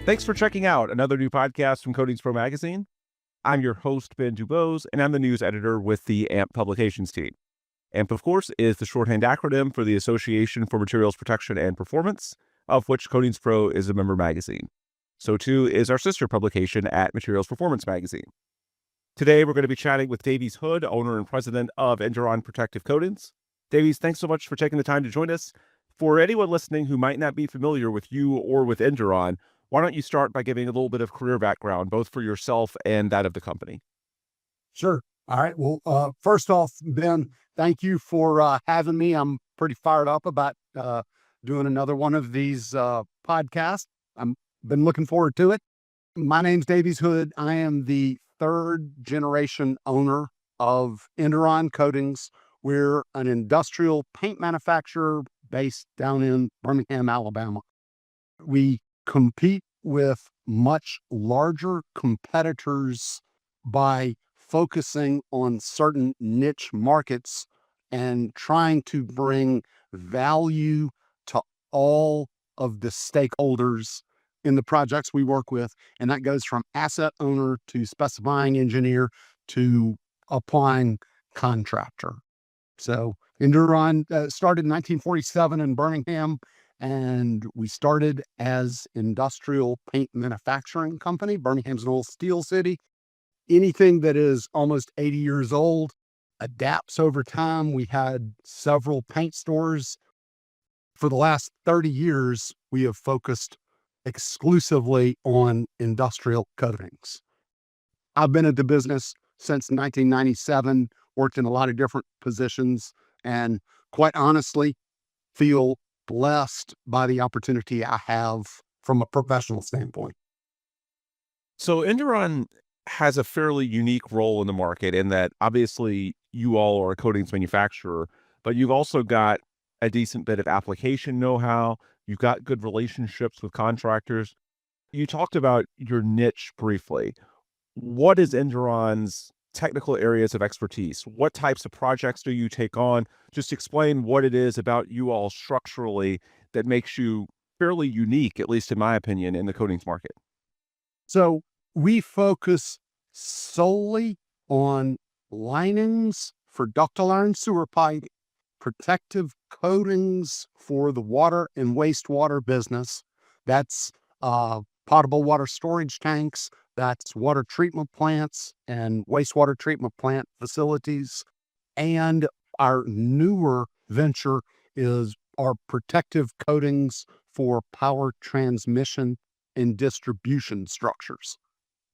Thanks for checking out another new podcast from Coatings Pro Magazine. I'm your host, Ben Dubose, and I'm the news editor with the AMP Publications team. AMP, of course, is the shorthand acronym for the Association for Materials Protection and Performance, of which Coatings Pro is a member magazine. So too is our sister publication at Materials Performance Magazine. Today, we're going to be chatting with Davies Hood, owner and president of Induron Protective Coatings. Davies, thanks so much for taking the time to join us. For anyone listening who might not be familiar with you or with Induron, why don't you start by giving a little bit of career background, both for yourself and that of the company? Sure. All right. Well, first off, Ben, thank you for having me. I'm pretty fired up about doing another one of these podcasts. I've been looking forward to it. My name's Davies Hood. I am the third generation owner of Induron Coatings. We're an industrial paint manufacturer based down in Birmingham, Alabama. We compete with much larger competitors by focusing on certain niche markets and trying to bring value to all of the stakeholders in the projects we work with. And that goes from asset owner to specifying engineer to applying contractor. So Induron started in 1947 in Birmingham, and we started as industrial paint manufacturing company. Birmingham's an old steel city. Anything that is almost 80 years old adapts over time. We had several paint stores. For the last 30 years, we have focused exclusively on industrial coatings. I've been in the business since 1997, worked in a lot of different positions, and quite honestly, feel blessed by the opportunity I have from a professional standpoint. So Induron has a fairly unique role in the market in that obviously you all are a coatings manufacturer, but you've also got a decent bit of application know-how. You've got good relationships with contractors. You talked about your niche briefly. What is Induron's technical areas of expertise? What types of projects do you take on? Just explain what it is about you all structurally that makes you fairly unique, at least in my opinion, in the coatings market. So we focus solely on linings for ductile iron sewer pipe, protective coatings for the water and wastewater business. That's potable water storage tanks. That's water treatment plants and wastewater treatment plant facilities. And our newer venture is our protective coatings for power transmission and distribution structures.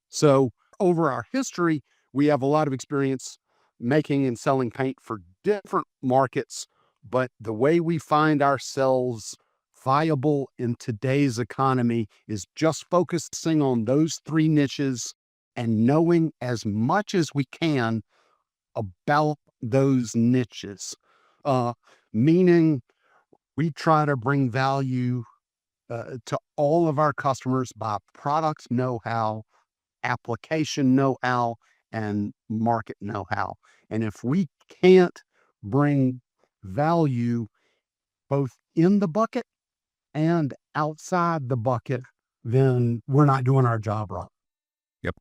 So over our history, we have a lot of experience making and selling paint for different markets, but the way we find ourselves viable in today's economy is just focusing on those three niches and knowing as much as we can about those niches. Meaning we try to bring value to all of our customers by product know-how, application know-how, and market know-how. And if we can't bring value both in the bucket and outside the bucket, then we're not doing our job right. Yep.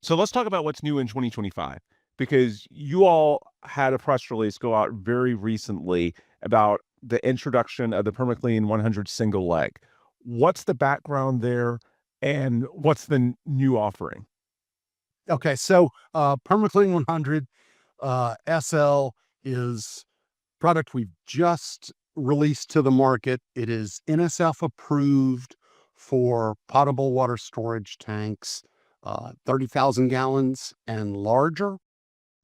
So let's talk about what's new in 2025, because you all had a press release go out very recently about the introduction of the PermaClean 100 single leg. What's the background there, and what's the new offering? Okay, so PermaClean 100 SL is product we've just released to the market. It is NSF approved for potable water storage tanks, 30,000 gallons and larger.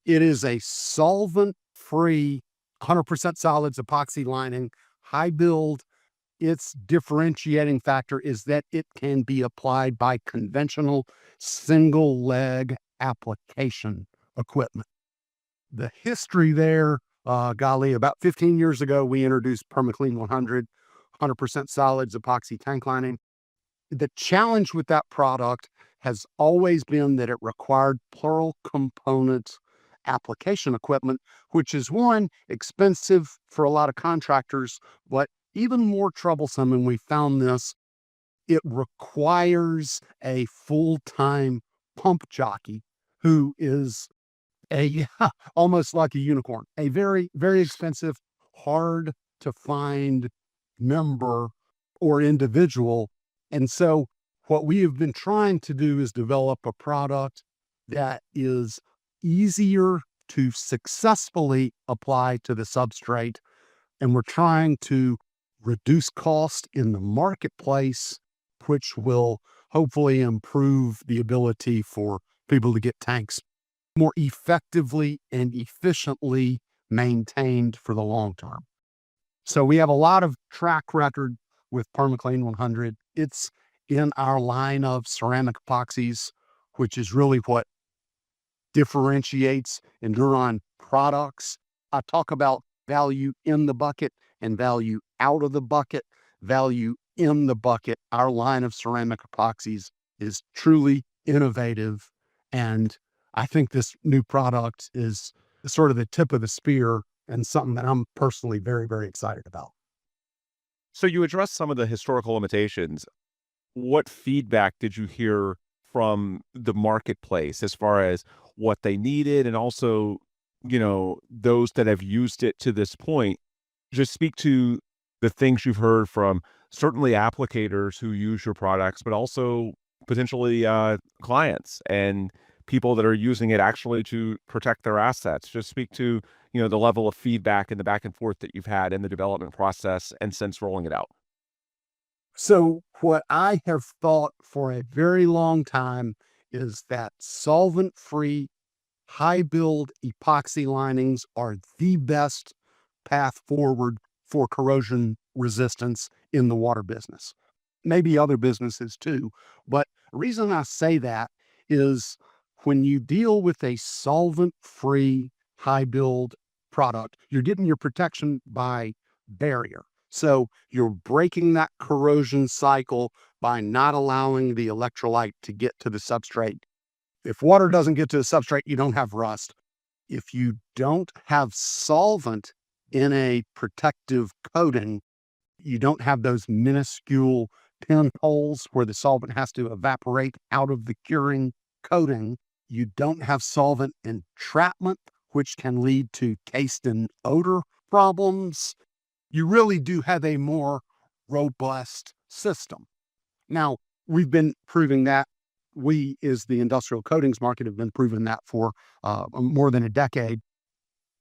It is a solvent-free, 100% solids epoxy lining, high build. Its differentiating factor is that it can be applied by conventional single leg application equipment. The history there, about 15 years ago, we introduced PermaClean 100, 100% solids epoxy tank lining. The challenge with that product has always been that it required plural component application equipment, which is one, expensive for a lot of contractors, but even more troublesome, and we found this, it requires a full-time pump jockey who is a almost like a unicorn, a very, very expensive, hard to find member or individual. And so what we have been trying to do is develop a product that is easier to successfully apply to the substrate. And we're trying to reduce cost in the marketplace, which will hopefully improve the ability for people to get tanks more effectively and efficiently maintained for the long term. So we have a lot of track record with Permaclean 100. It's in our line of ceramic epoxies, which is really what differentiates Induron products. I talk about value in the bucket and value out of the bucket. Value in the bucket, our line of ceramic epoxies is truly innovative. And I think this new product is sort of the tip of the spear and something that I'm personally very, very excited about. So you addressed some of the historical limitations. What feedback did you hear from the marketplace as far as what they needed and also, those that have used it to this point? Just speak to the things you've heard from certainly applicators who use your products, but also potentially clients and people that are using it actually to protect their assets. Just speak to, the level of feedback and the back and forth that you've had in the development process and since rolling it out. So what I have thought for a very long time is that solvent-free, high-build epoxy linings are the best path forward for corrosion resistance in the water business. Maybe other businesses too, but the reason I say that is when you deal with a solvent-free, high-build product, you're getting your protection by barrier. So you're breaking that corrosion cycle by not allowing the electrolyte to get to the substrate. If water doesn't get to the substrate, you don't have rust. If you don't have solvent in a protective coating, you don't have those minuscule pinholes where the solvent has to evaporate out of the curing coating. You don't have solvent entrapment, which can lead to taste and odor problems. You really do have a more robust system. Now, we've been proving that. We, as the industrial coatings market, have been proving that for more than a decade.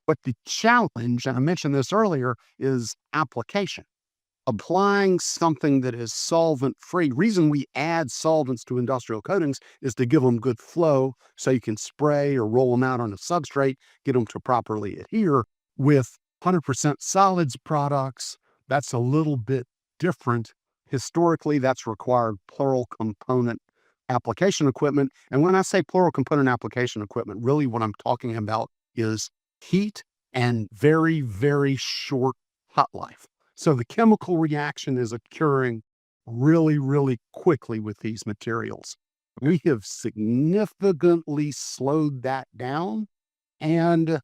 But the challenge, and I mentioned this earlier, is application. Applying something that is solvent-free. Reason we add solvents to industrial coatings is to give them good flow so you can spray or roll them out on a substrate, get them to properly adhere. With 100% solids products, that's a little bit different. Historically, that's required plural component application equipment. And when I say plural component application equipment, really what I'm talking about is heat and very, very short hot life. So the chemical reaction is occurring really, really quickly with these materials. We have significantly slowed that down and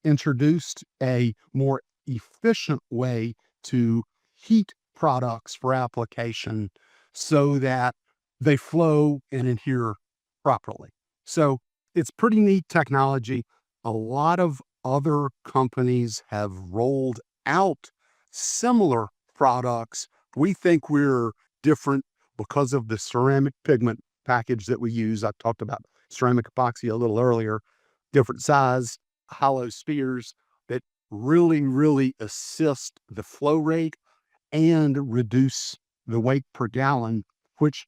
introduced a more efficient way to heat products for application so that they flow and adhere properly. So it's pretty neat technology. A lot of other companies have rolled out similar products. We think we're different because of the ceramic pigment package that we use. I talked about ceramic epoxy a little earlier, different size, hollow spheres that really, really assist the flow rate and reduce the weight per gallon, which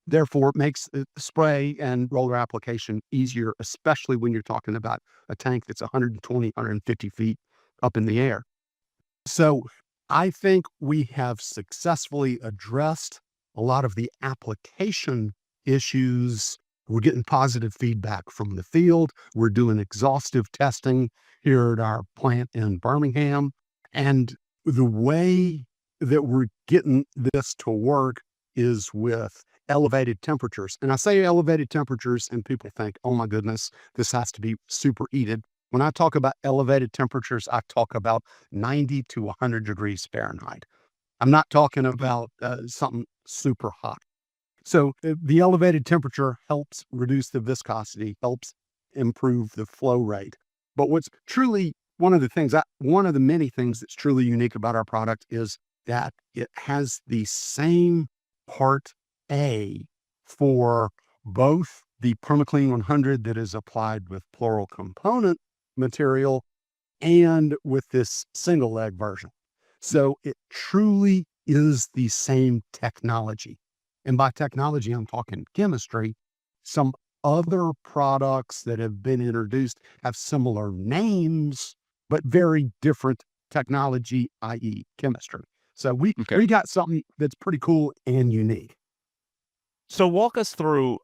therefore makes the spray and roller application easier, especially when you're talking about a tank that's 120, 150 feet up in the air. So I think we have successfully addressed a lot of the application issues. We're getting positive feedback from the field. We're doing exhaustive testing here at our plant in Birmingham. And the way that we're getting this to work is with elevated temperatures. And I say elevated temperatures, and people think, oh my goodness, this has to be superheated. When I talk about elevated temperatures, I talk about 90 to 100 degrees Fahrenheit. I'm not talking about something super hot. So the elevated temperature helps reduce the viscosity, helps improve the flow rate. But what's truly one of the many things that's truly unique about our product is that it has the same part A for both the PermaClean 100 that is applied with plural component material and with this single leg version. So it truly is the same technology. And by technology, I'm talking chemistry. Some other products that have been introduced have similar names, but very different technology, i.e., chemistry. So Okay. we got something that's pretty cool and unique. So walk us through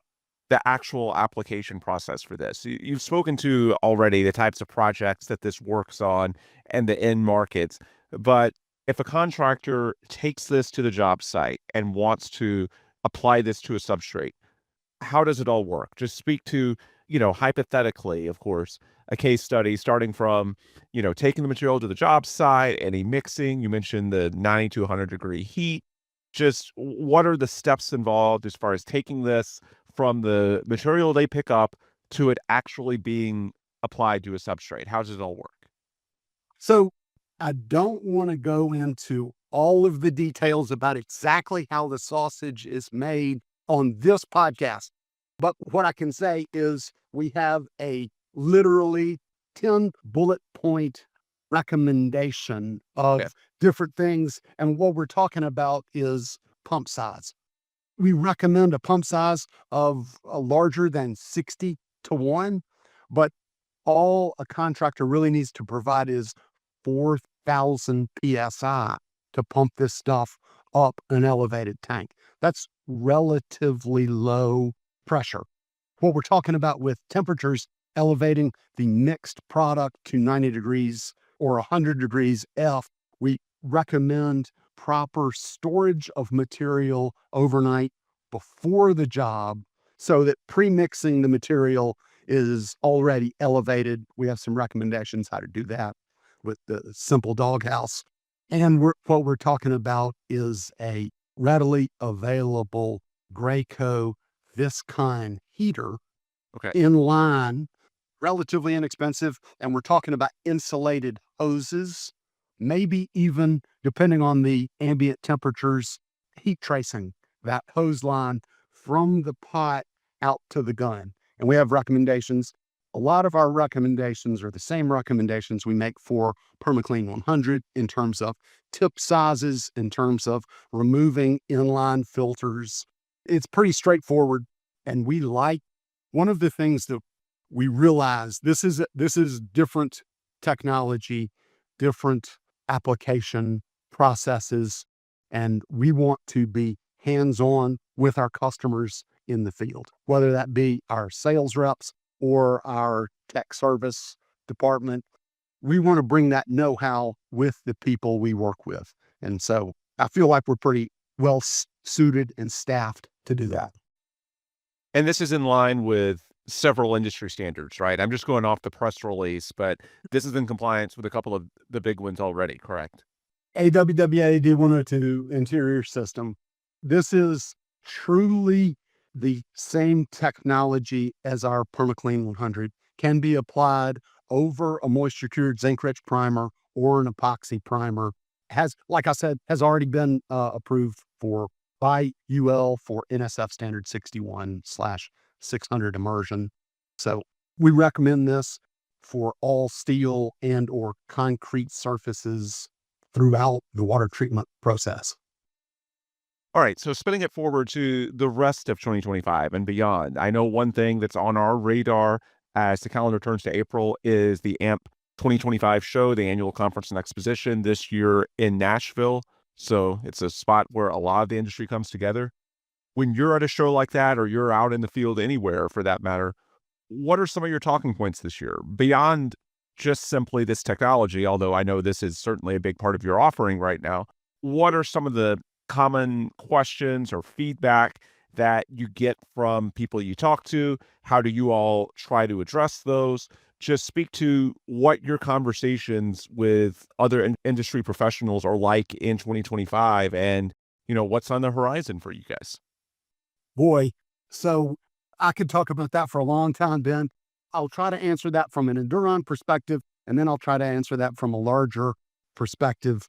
the actual application process for this. You've spoken to already the types of projects that this works on and the end markets, but if a contractor takes this to the job site and wants to apply this to a substrate, how does it all work? Just speak to, hypothetically, of course, a case study starting from, taking the material to the job site, any mixing. You mentioned the 90 to 100 degree heat. Just what are the steps involved as far as taking this from the material they pick up to it actually being applied to a substrate? How does it all work? So I don't want to go into all of the details about exactly how the sausage is made on this podcast. But what I can say is we have a literally 10 bullet point recommendation Yeah. of different things. And what we're talking about is pump size. We recommend a pump size of larger than 60 to 1, but all a contractor really needs to provide is 4,000 psi to pump this stuff up an elevated tank. That's relatively low pressure. What we're talking about with temperatures elevating the mixed product to 90 degrees or 100 degrees F, we recommend proper storage of material overnight before the job so that pre-mixing the material is already elevated. We have some recommendations how to do that with the simple doghouse. And what we're talking about is a readily available Graco Viscon heater Okay. in line, relatively inexpensive. And we're talking about insulated hoses, maybe even, depending on the ambient temperatures, heat tracing that hose line from the pot out to the gun. And we have recommendations. A lot of our recommendations are the same recommendations we make for PermaClean 100 in terms of tip sizes, in terms of removing inline filters. It's pretty straightforward. And we like one of the things that we realize this is different technology, different application processes, and we want to be hands-on with our customers in the field, whether that be our sales reps or our tech service department. We want to bring that know-how with the people we work with. And so I feel like we're pretty well suited and staffed to do that. And this is in line with several industry standards, right? I'm just going off the press release, but this is in compliance with a couple of the big ones already, correct? AWWA D102 interior system. This is truly the same technology as our PermaClean 100, can be applied over a moisture cured zinc rich primer or an epoxy primer. Has, like I said, has already been approved for by UL for NSF standard 61/600 immersion. So we recommend this for all steel and or concrete surfaces throughout the water treatment process. All right, so spinning it forward to the rest of 2025 and beyond. I know one thing that's on our radar as the calendar turns to April is the AMP 2025 show, the annual conference and exposition this year in Nashville. So it's a spot where a lot of the industry comes together. When you're at a show like that, or you're out in the field anywhere for that matter, what are some of your talking points this year beyond just simply this technology? Although I know this is certainly a big part of your offering right now. What are some of the common questions or feedback that you get from people you talk to? How do you all try to address those? just speak to what your conversations with other industry professionals are like in 2025 and, what's on the horizon for you guys. Boy, so I could talk about that for a long time, Ben. I'll try to answer that from an Induron perspective, and then I'll try to answer that from a larger perspective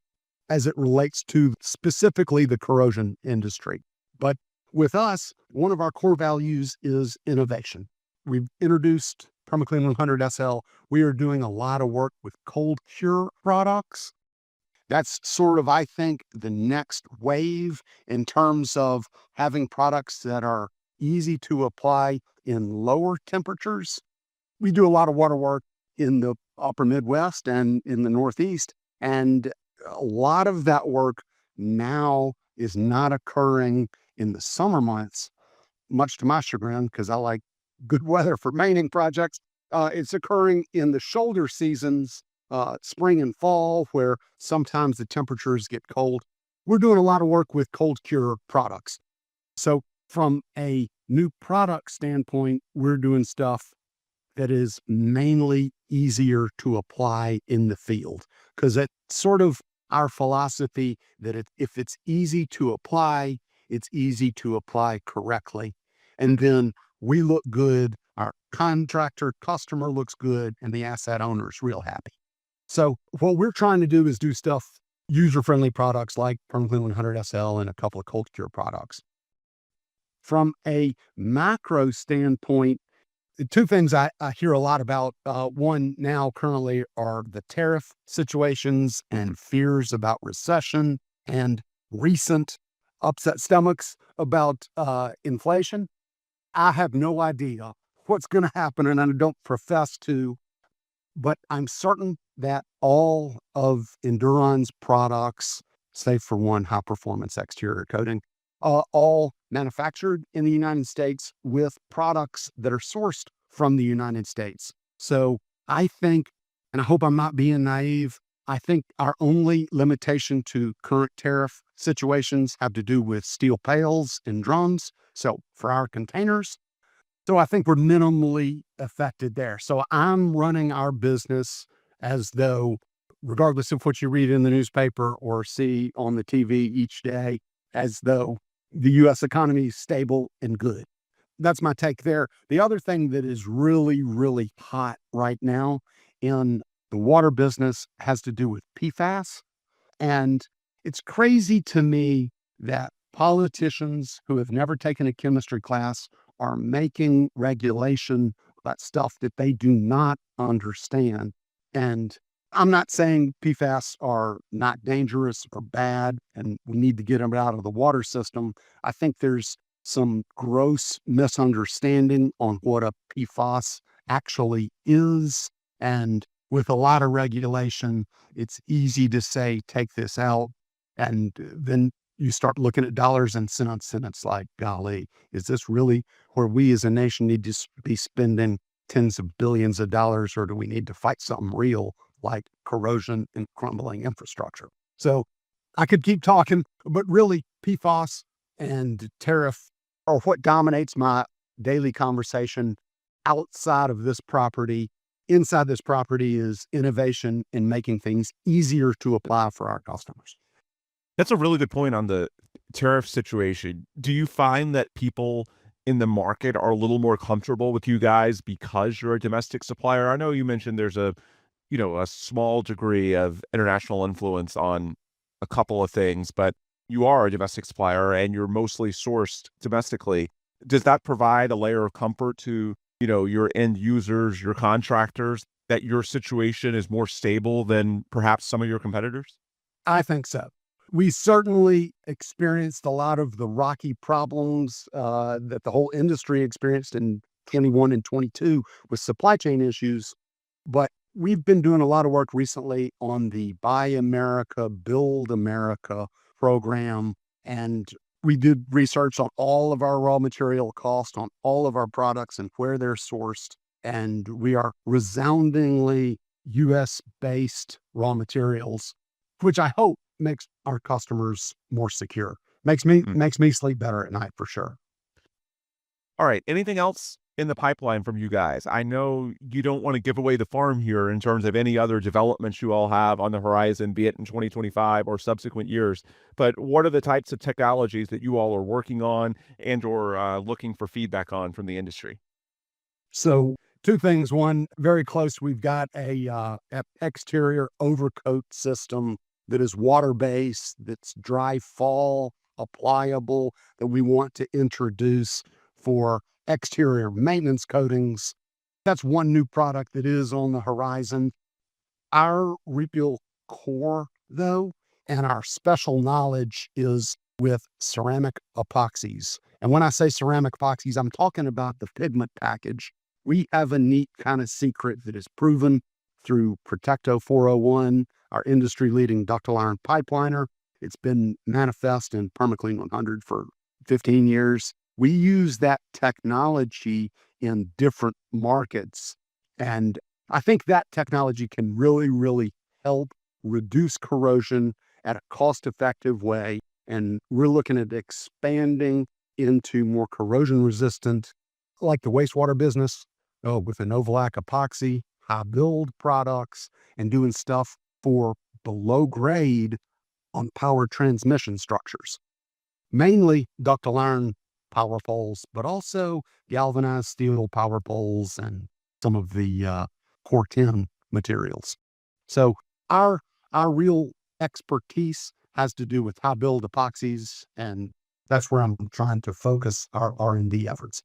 as it relates to specifically the corrosion industry. But with us, one of our core values is innovation. We've introduced PermaClean 100 SL. We are doing a lot of work with cold cure products. That's sort of, I think, the next wave in terms of having products that are easy to apply in lower temperatures. We do a lot of water work in the upper Midwest and in the Northeast, and a lot of that work now is not occurring in the summer months, much to my chagrin, because I like good weather for maining projects. It's occurring in the shoulder seasons, spring and fall, where sometimes the temperatures get cold. We're doing a lot of work with cold cure products. So from a new product standpoint, we're doing stuff that is mainly easier to apply in the field, because it's sort of our philosophy that if it's easy to apply, it's easy to apply correctly. And then we look good, our contractor customer looks good, and the asset owner is real happy. So what we're trying to do is do stuff, user-friendly products like PermaClean 100 SL and a couple of cold cure products. From a macro standpoint, the two things I hear a lot about, one now currently are the tariff situations and fears about recession and recent upset stomachs about inflation. I have no idea what's going to happen, and I don't profess to, but I'm certain that all of Induron's products, save for one high performance exterior coating, all manufactured in the United States with products that are sourced from the United States. So I think, and I hope I'm not being naive, I think our only limitation to current tariff situations have to do with steel pails and drums. So for our containers, so I think we're minimally affected there. So I'm running our business as though, regardless of what you read in the newspaper or see on the TV each day, as though the U.S. economy is stable and good. That's my take there. The other thing that is really, really hot right now in the water business has to do with PFAS. And it's crazy to me that politicians who have never taken a chemistry class are making regulation about stuff that they do not understand. And I'm not saying PFAS are not dangerous or bad and we need to get them out of the water system. I think there's some gross misunderstanding on what a PFAS actually is. And with a lot of regulation, it's easy to say, take this out. And then you start looking at dollars and cents, and it's like, golly, is this really where we as a nation need to be spending tens of billions of dollars, or do we need to fight something real like corrosion and crumbling infrastructure? So I could keep talking, but really PFAS and tariff are what dominates my daily conversation outside of this property. Inside this property is innovation in making things easier to apply for our customers. That's a really good point on the tariff situation. Do you find that people in the market are a little more comfortable with you guys because you're a domestic supplier? I know you mentioned there's a small degree of international influence on a couple of things, but you are a domestic supplier and you're mostly sourced domestically. Does that provide a layer of comfort to, your end users, your contractors, that your situation is more stable than perhaps some of your competitors? I think so. We certainly experienced a lot of the rocky problems that the whole industry experienced in 21 and 22 with supply chain issues. But we've been doing a lot of work recently on the Buy America, Build America program. And we did research on all of our raw material cost, on all of our products and where they're sourced. And we are resoundingly US-based raw materials, which I hope makes our customers more secure. Makes me sleep better at night for sure. All right. Anything else in the pipeline from you guys? I know you don't want to give away the farm here in terms of any other developments you all have on the horizon, be it in 2025 or subsequent years, but what are the types of technologies that you all are working on and or looking for feedback on from the industry? So two things. One, very close, we've got a exterior overcoat system that is water-based, that's dry fall, applicable, that we want to introduce for exterior maintenance coatings. That's one new product that is on the horizon. Our Repeal core, though, and our special knowledge is with ceramic epoxies. And when I say ceramic epoxies, I'm talking about the pigment package. We have a neat kind of secret that is proven through Protecto 401, our industry-leading ductile iron pipeliner. It's been manifest in Permaclean 100 for 15 years. We use that technology in different markets. And I think that technology can really, really help reduce corrosion at a cost-effective way. And we're looking at expanding into more corrosion-resistant, like the wastewater business, with an Novolac epoxy, high build products, and doing stuff for below grade on power transmission structures. Mainly ductile iron power poles, but also galvanized steel power poles and some of the core 10 materials. So our real expertise has to do with high build epoxies, and that's where I'm trying to focus our R&D efforts.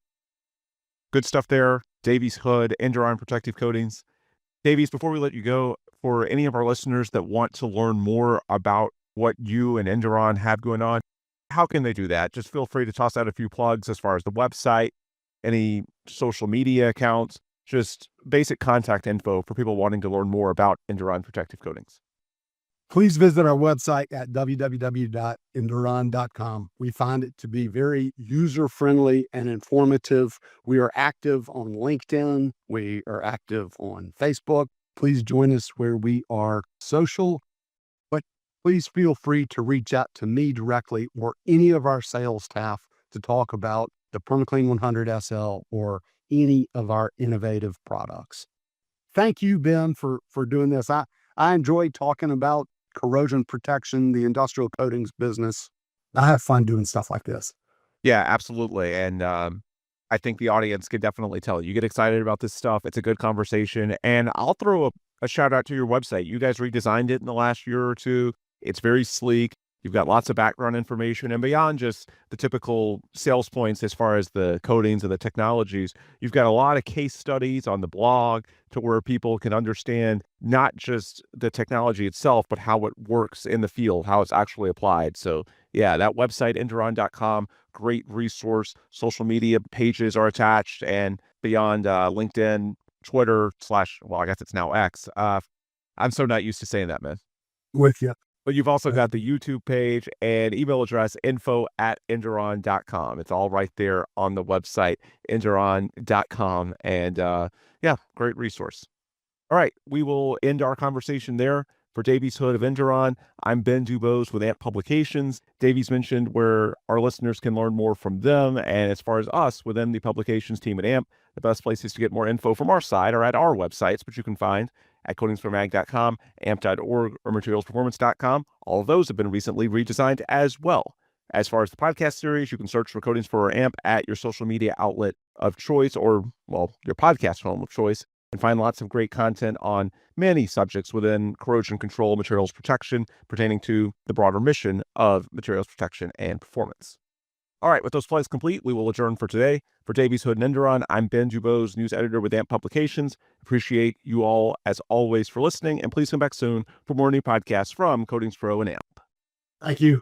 Good stuff there. Davies Hood, Induron Protective Coatings. Davies, before we let you go, for any of our listeners that want to learn more about what you and Induron have going on, how can they do that? Just feel free to toss out a few plugs as far as the website, any social media accounts, just basic contact info for people wanting to learn more about Induron Protective Coatings. Please visit our website at www.induron.com. We find it to be very user-friendly and informative. We are active on LinkedIn. We are active on Facebook. Please join us where we are social, but please feel free to reach out to me directly or any of our sales staff to talk about the Permaclean 100 SL or any of our innovative products. Thank you, Ben, for doing this. I enjoy talking about corrosion protection, the industrial coatings business. I have fun doing stuff like this. Yeah, absolutely. And I think the audience can definitely tell. You get excited about this stuff. It's a good conversation. And I'll throw a shout out to your website. You guys redesigned it in the last year or two. It's very sleek. You've got lots of background information, and beyond just the typical sales points as far as the coatings and the technologies, you've got a lot of case studies on the blog to where people can understand not just the technology itself, but how it works in the field, how it's actually applied. So yeah, that website, Induron.com, great resource. Social media pages are attached, and beyond LinkedIn, Twitter / well, I guess it's now X. I'm so not used to saying that, man. With you. But you've also got the YouTube page and email address, info@induron.com. It's all right there on the website, induron.com. And yeah, great resource. All right, we will end our conversation there. For Davies Hood of Induron, I'm Ben Dubose with AMP Publications. Davies mentioned where our listeners can learn more from them. And as far as us within the publications team at AMP, the best places to get more info from our side are at our websites, which you can find at coatingsformag.com, amp.org, or materialsperformance.com. All of those have been recently redesigned as well. As far as the podcast series, you can search for Coatings for AMP at your social media outlet of choice or, well, your podcast home of choice, and find lots of great content on many subjects within corrosion control, materials protection, pertaining to the broader mission of materials protection and performance. All right, with those plugs complete, we will adjourn for today. For Davies Hood and Induron, I'm Ben Dubose, news editor with AMP Publications. Appreciate you all, as always, for listening, and please come back soon for more new podcasts from Coatings Pro and AMP. Thank you.